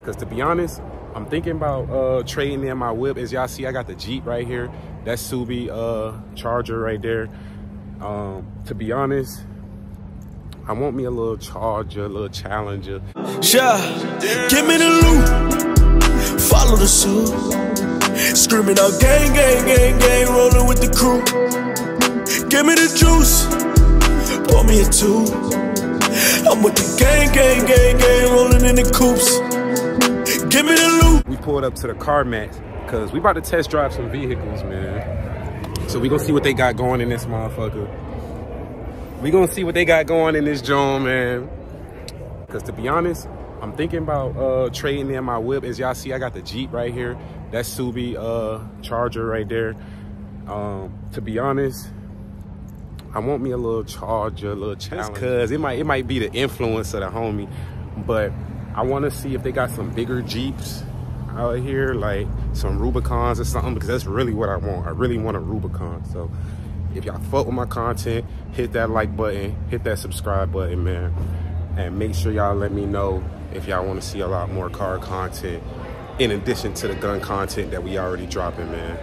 Because to be honest, I'm thinking about trading in my whip. As y'all see, I got the Jeep right here. That Subi Charger right there. To be honest, I want me a little Charger, a little Challenger. Yeah, give me the loot, follow the suit. Screaming out gang, gang, gang, gang, rolling with the crew. Give me the juice, pour me a two. I'm with the gang, gang, gang, gang, rolling in the coupes. Give me the loot. We pulled up to the car match because we about to test drive some vehicles, man. So we gonna see what they got going in this motherfucker. We gonna see what they got going in this joint, man. Because to be honest, I'm thinking about trading in my whip. As y'all see, I got the Jeep right here. That Subi Charger right there. To be honest, I want me a little Charger, a little Challenger. Cause it might be the influence of the homie, but I want to see if they got some bigger Jeeps out here, like some Rubicons or something, because that's really what I want. I really want a Rubicon. So if y'all fuck with my content, hit that like button, hit that subscribe button, man. And make sure y'all let me know if y'all want to see a lot more car content in addition to the gun content that we already dropping, man.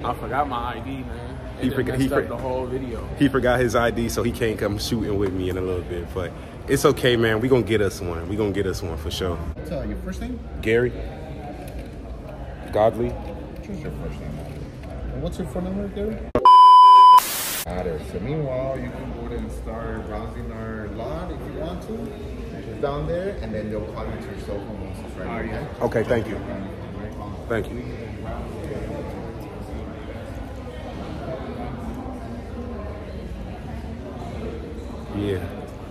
I forgot my ID, man. He forgot the whole video. He forgot his ID, so he can't come shooting with me in a little bit. But it's okay, man. We gonna get us one. We gonna get us one for sure. What's your first name? Gary. Godly. What's your first name? And what's your phone number, Gary? So meanwhile, you can go ahead and start browsing our lot if you want to. Just down there, and then they'll call you to your cell phone once it's ready. Okay, thank you. Thank you. Yeah.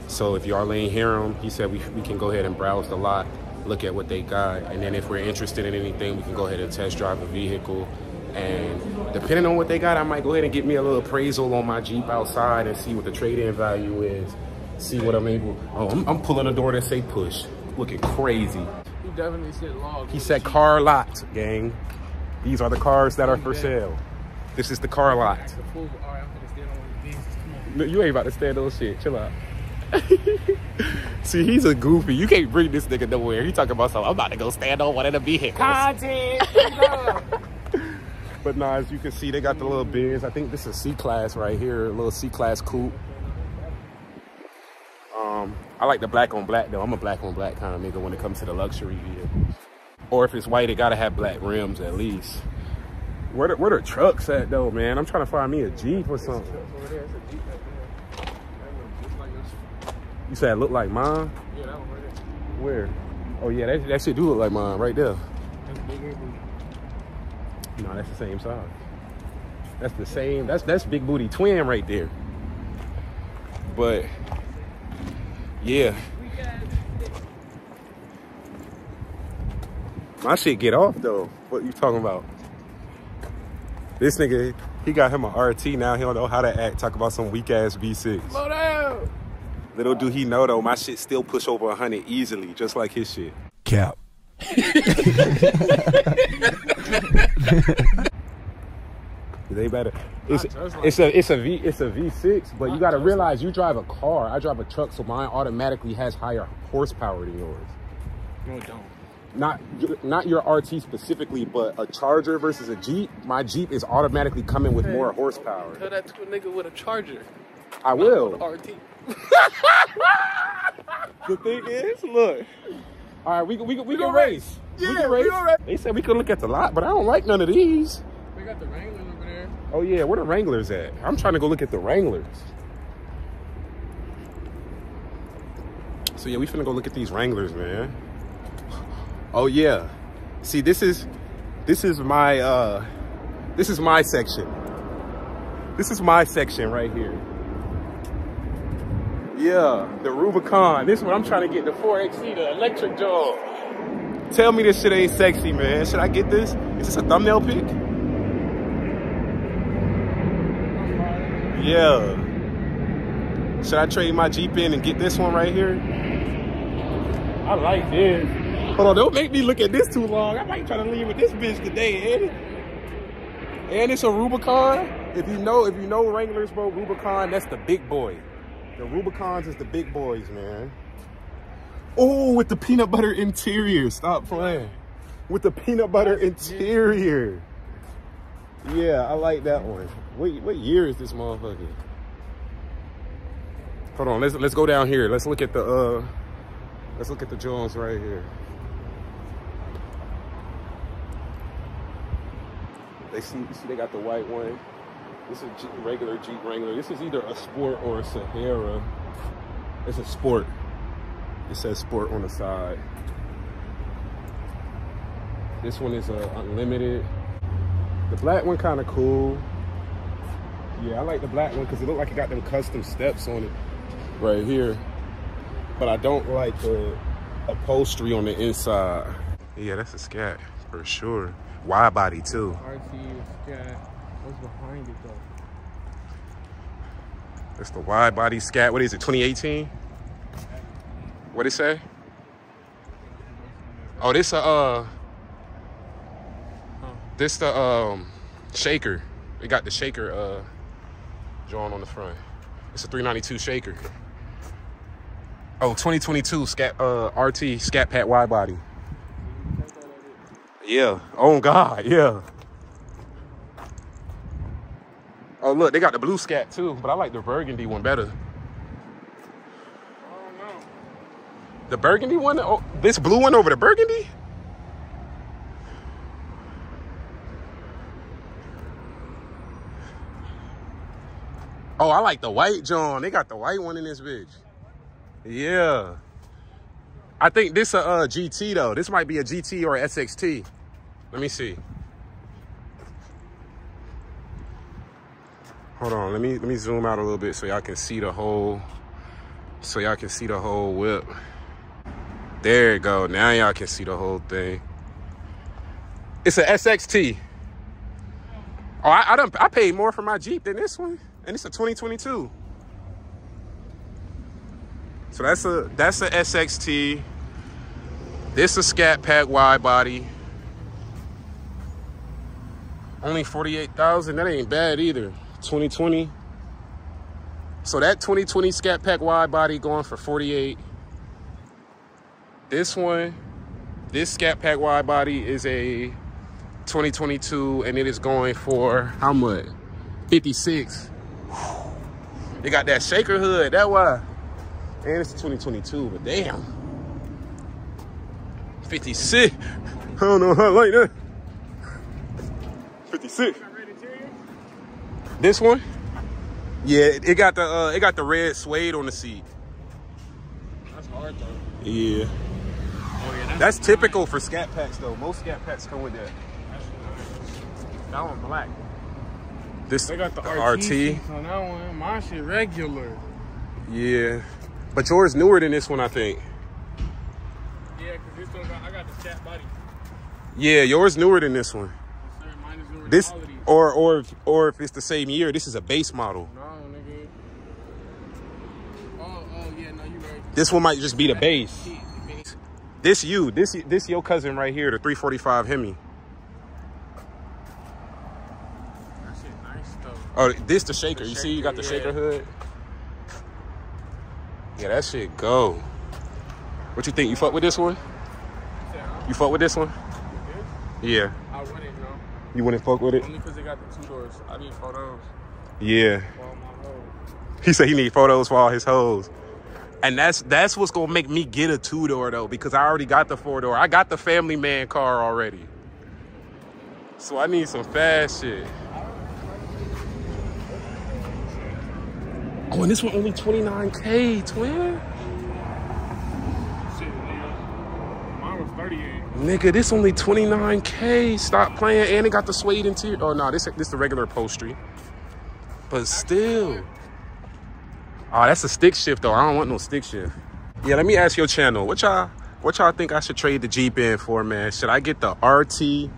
So if y'all ain't hear him, he said we can go ahead and browse the lot, look at what they got, and then if we're interested in anything, we can go ahead and test drive a vehicle. And depending on what they got, I might go ahead and get me a little appraisal on my Jeep outside and see what the trade-in value is. See what I'm able. Oh, I'm pulling a door that say push. Looking crazy. He definitely said log. He said car lot, gang. These are the cars that are for sale. This is the car lot. No, you ain't about to stand on shit. Chill out. See, he's a goofy. You can't bring this nigga nowhere. He talking about something. I'm about to go stand on one of the vehicles. Content. But nah, as you can see, they got the little Benz. I think this is C-Class right here, a little C-Class coupe. I like the black on black though. I'm a black on black kind of nigga when it comes to the luxury vehicles. Or if it's white, it gotta have black rims at least. Where the trucks at though, man? I'm trying to find me a Jeep or something. You said it look like mine? Yeah, that one right there. Where? Oh yeah, that shit do look like mine right there. That's bigger. No, that's the same size. That's the same. That's big booty twin right there. But yeah, my shit get off though. What you talking about? This nigga, he got him a RT now. He don't know how to act. Talk about some weak ass V6. Slow down. Little do he know though, my shit still push over 100 easily, just like his shit. Cap. They better. It's a V6, but you gotta realize you drive a car. I drive a truck, so mine automatically has higher horsepower than yours. No, it don't. Not your RT specifically, but a Charger versus a Jeep. My Jeep is automatically coming with more horsepower. Tell that to a nigga with a Charger. I will. RT. The thing is, look. All right, we can race. Yeah, we can race. They said we could look at the lot, but I don't like none of these. We got the Wranglers over there. Oh yeah, where the Wranglers at? I'm trying to go look at the Wranglers. So yeah, we finna go look at these Wranglers, man. Oh yeah. See, this is my section. This is my section right here. Yeah, the Rubicon. This is what I'm trying to get, the 4XC, the electric job. Tell me this shit ain't sexy, man. Should I get this? Is this a thumbnail pic? Yeah. Should I trade my Jeep in and get this one right here? I like this. Hold on, don't make me look at this too long. I might try to leave with this bitch today, Eddie. And it's a Rubicon. If you know Wranglers, bro, Rubicon, that's the big boy. The Rubicons is the big boys, man. Oh, with the peanut butter interior. Stop playing. With the peanut butter interior. Yeah, I like that one. What year is this motherfucker? Hold on, let's go down here. Let's look at the Jones right here. You see they got the white one. This is regular Jeep Wrangler. This is either a Sport or a Sahara. It's a Sport. It says Sport on the side. This one is a Unlimited. The black one kind of cool. Yeah, I like the black one because it looked like it got them custom steps on it right here. But I don't like the upholstery on the inside. Yeah, that's a Scat for sure. Wide body too. RT, Scat. What's behind it though? That's the wide body Scat. What is it, 2018? What'd it say? Oh, this the shaker. We got the shaker drawn on the front. It's a 392 shaker. Oh, 2022 Scat RT Scatpack wide body. Yeah. Oh God, yeah. Oh look, they got the blue Scat too, but I like the burgundy one better. I don't know. The burgundy one? Oh, this blue one over the burgundy? Oh, I like the white John. They got the white one in this bitch. Yeah. I think this a GT though. This might be a GT or a SXT. Let me see. Hold on. Let me zoom out a little bit so y'all can see the whole. So y'all can see the whole whip. There you go. Now y'all can see the whole thing. It's a SXT. Oh, I paid more for my Jeep than this one. And it's a 2022. So that's a SXT. This a Scatpack wide body. Only 48,000. That ain't bad either. 2020. So that 2020 Scatpack wide body going for 48. This one, this Scatpack wide body is a 2022 and it is going for how much? 56. They got that shaker hood, that why. And it's 2022, but damn. 56. I don't know how I like that. 56. This one? Yeah, it got the red suede on the seat. That's hard though. Yeah. Oh yeah, That's typical for Scat Packs though. Most Scat Packs come with that. That one black. This They got the RT. seats on that one. My shit regular. Yeah. But yours newer than this one, I think. Yeah, cause this one I got the Scat body. Yeah, yours newer than this one. Yes, sir. Mine is newer This quality. or if it's the same year, this is a base model. No, nigga. Oh yeah, no, you right. This one might just be the base. This your cousin right here, the 345 Hemi. That shit nice though. Oh, this the shaker. You see, you got the shaker hood. Yeah, that shit go. What you think? You fuck with this one? You fuck with this one? Yeah. I wouldn't, no. You wouldn't fuck with it? Only because they got the 2 doors. I need photos Yeah. for all my hoes. He said he need photos for all his hoes. And that's what's gonna make me get a 2-door though, because I already got the 4-door. I got the family man car already. So I need some fast shit. Oh, and this one only 29K, twin. Shit, nigga. Mine was 38. Nigga, this only 29K. Stop playing. And it got the suede interior. Oh no, this the regular upholstery. But still. Oh, that's a stick shift though. I don't want no stick shift. Yeah, let me ask your channel. What y'all think I should trade the Jeep in for, man? Should I get the RT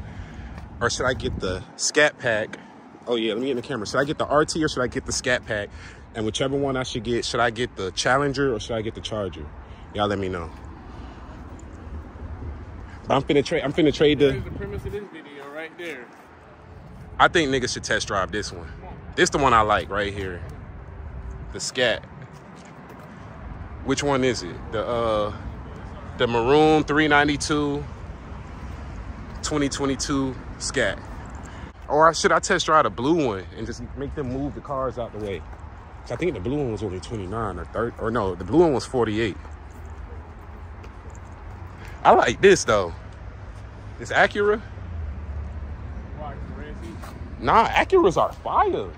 or should I get the Scatpack? Oh yeah, let me get in the camera. Should I get the RT or should I get the Scatpack? And whichever one I should get, should I get the Challenger or should I get the Charger? Y'all let me know. But I'm finna trade the... Here's the premise of this video right there. I think niggas should test drive this one. This the one I like right here. The Scat. Which one is it? The the maroon 392 2022 Scat. Or should I test drive the blue one and just make them move the cars out the way? I think the blue one was only 29 or 30, or no, the blue one was 48. I like this though. It's Acura. Nah, Acuras are fire.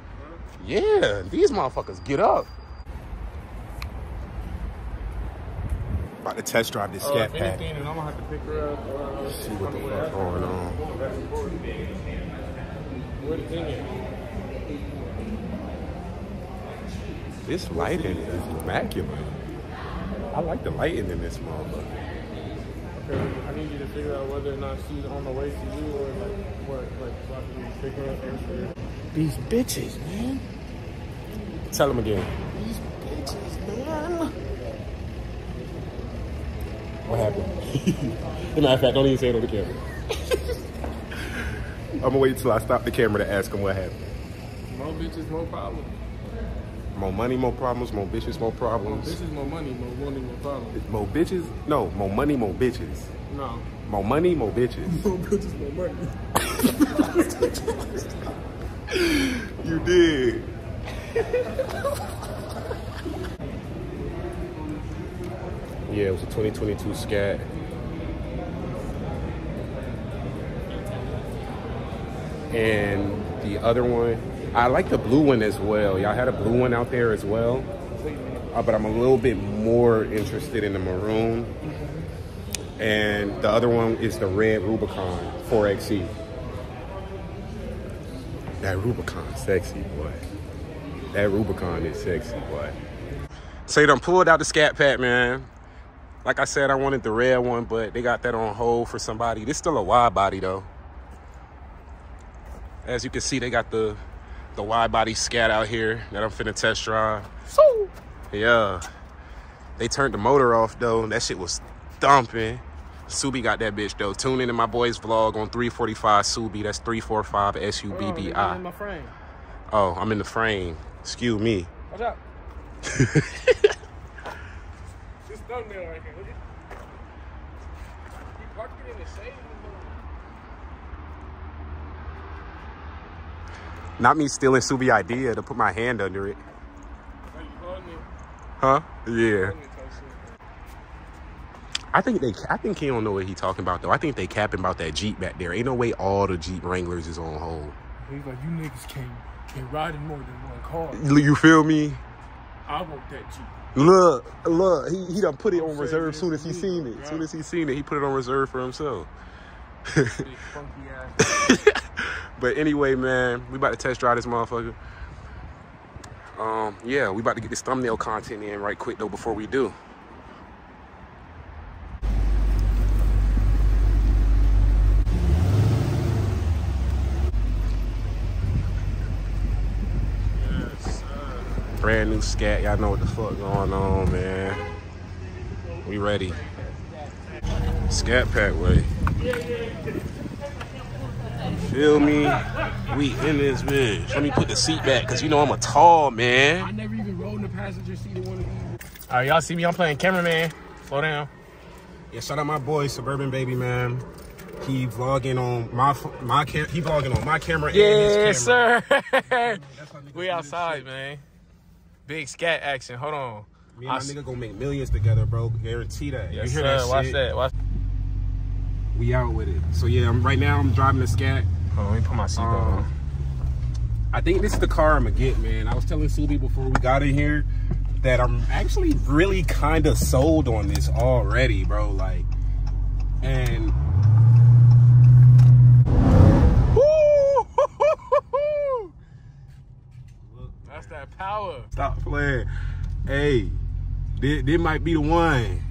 Yeah, these motherfuckers get up. About to test drive this Scatpack. Anything, and I'm gonna have to pick her up. See what the fuck going on. Where the thing is? This lighting is immaculate. I like the lighting in this motherfucker. Okay, I need you to figure out whether or not she's on the way to you or like what, like so I can pick her up for you. These bitches, man. Tell them again. These bitches, man. What happened? As a matter of fact, don't even say it on the camera. I'm gonna wait till I stop the camera to ask them what happened. More bitches, more problems. More money, more problems. More bitches, more More problems. bitches, more money, more problems. More bitches? No, more money, more bitches. No. More money, more bitches. More bitches, more money. You did. Yeah, it was a 2022 Scat. And the other one, I like the blue one as well. Y'all had a blue one out there as well. But I'm a little bit more interested in the maroon. And the other one is the red Rubicon 4XE. That Rubicon sexy, boy. That Rubicon is sexy, boy. So you done pulled out the Scatpack, man. Like I said, I wanted the red one, but they got that on hold for somebody. This still a wide body though. As you can see, they got the wide body Scat out here that I'm finna test drive. So yeah, they turned the motor off though. That shit was thumping. Subi got that bitch though. Tune into my boy's vlog on 345 Subi. That's 345 SUBBI. I'm in my frame. Oh, I'm in the frame. Excuse me. Watch out. This thumbnail right here. Look at. He parked it in the shade. Not me stealing Subi idea to put my hand under it. Are you holding it? Huh? Yeah. Holding it type shit. I think he don't know what he talking about though. I think they capping about that Jeep back there. Ain't no way all the Jeep Wranglers is on hold. He's like, you niggas can't ride in more than one car. You feel me? I want that Jeep. Look, he done put it on reserve soon as he seen it. Soon as he seen it, he put it on reserve for himself. Big funky ass. But anyway, man, we about to test drive this motherfucker. Yeah, we about to get this thumbnail content in right quick though before we do. Brand new Scat, y'all know what the fuck going on, man. We ready. Scatpack way. Feel me? We in this bitch. Let me put the seat back, cause you know I'm a tall man. I never even rode in the passenger seat of one of these. All right, y'all see me? I'm playing cameraman. Slow down. Yeah, shout out my boy Suburban Baby, man. He vlogging on my camera and his camera. Yes, sir. We outside, man. Big Scat action. Hold on. Me and my nigga gonna make millions together, bro. Guarantee that. Yes, you hear sir. that Watch shit? that. Watch. We out with it. So yeah, right now I'm driving the Scat. Hold on, let me put my seatbelt on. I think this is the car I'm gonna get, man. I was telling Subi before we got in here that I'm actually really kind of sold on this already, bro. Like, and That's that power. stop playing. Hey, this might be the one.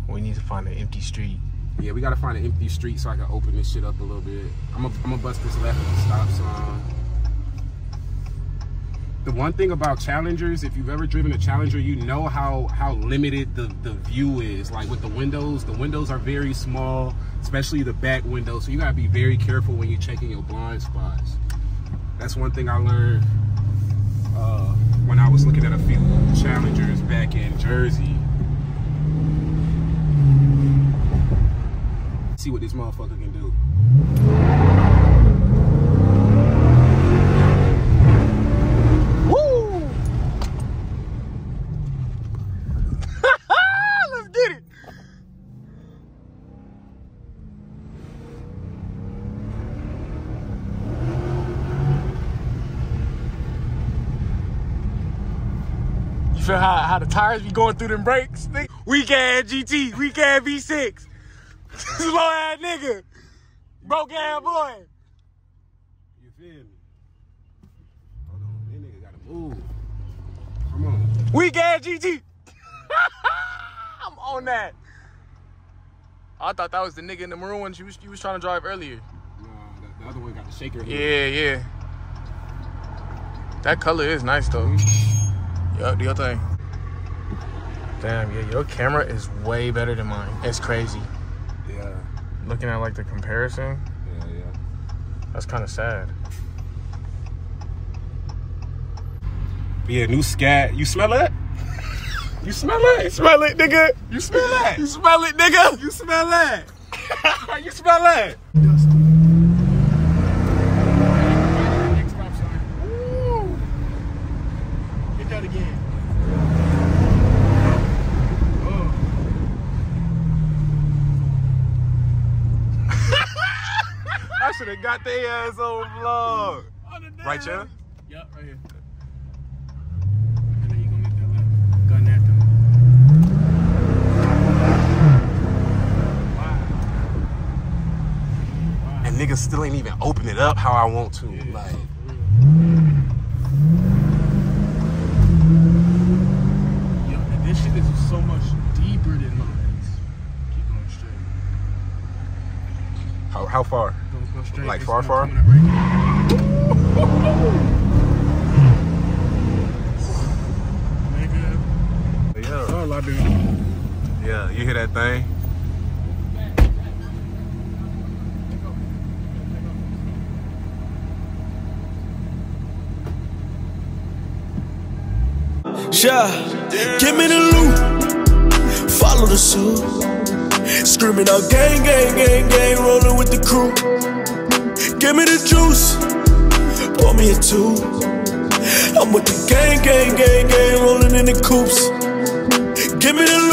We need to find an empty street. Yeah, we gotta find an empty street so I can open this shit up a little bit. I'm gonna bust this left at the stop sign. The one thing about Challengers, if you've ever driven a Challenger, you know how limited the view is. Like with the windows are very small, especially the back window. So you gotta be very careful when you're checking your blind spots. That's one thing I learned when I was looking at a few Challengers back in Jersey. See what this motherfucker can do. Woo! Let's get it. You feel how the tires be going through them brakes? Weak ass GT, weak ass V6. Slow ass nigga. Broke ass boy. You feel me? Hold on, this nigga gotta move. Come on. Weak ass GT. I'm on that. I thought that was the nigga in the maroon one you was trying to drive earlier. No, the other one got the shaker here. Yeah. That color is nice though. Yup, do your thing. Damn, yeah, your camera is way better than mine. It's crazy. Yeah. Looking at like the comparison. Yeah. That's kind of sad. But yeah, new Scat. You smell that? You smell it? You smell it, nigga? You smell that? You smell it, nigga? You smell that? You smell that? Next stop sign. Woo! Hit that again. I should have got their ass on vlog. Right, Chad? Yep, right here. And then you gonna make that left. Gun that though. Wow. And niggas still ain't even open it up how I want to. Yeah, like. Yo, and this shit is so much deeper than mine. Keep going straight. How far? Go straight. Like far? Right yeah. Oh, dude. Yeah, you hear that thing? Yeah, give me the loot, follow the suit, screaming out gang, gang, gang, gang, rolling with the crew. Give me the juice, pour me a two. I'm with the gang, gang, gang, gang, rolling in the coupes. Give me the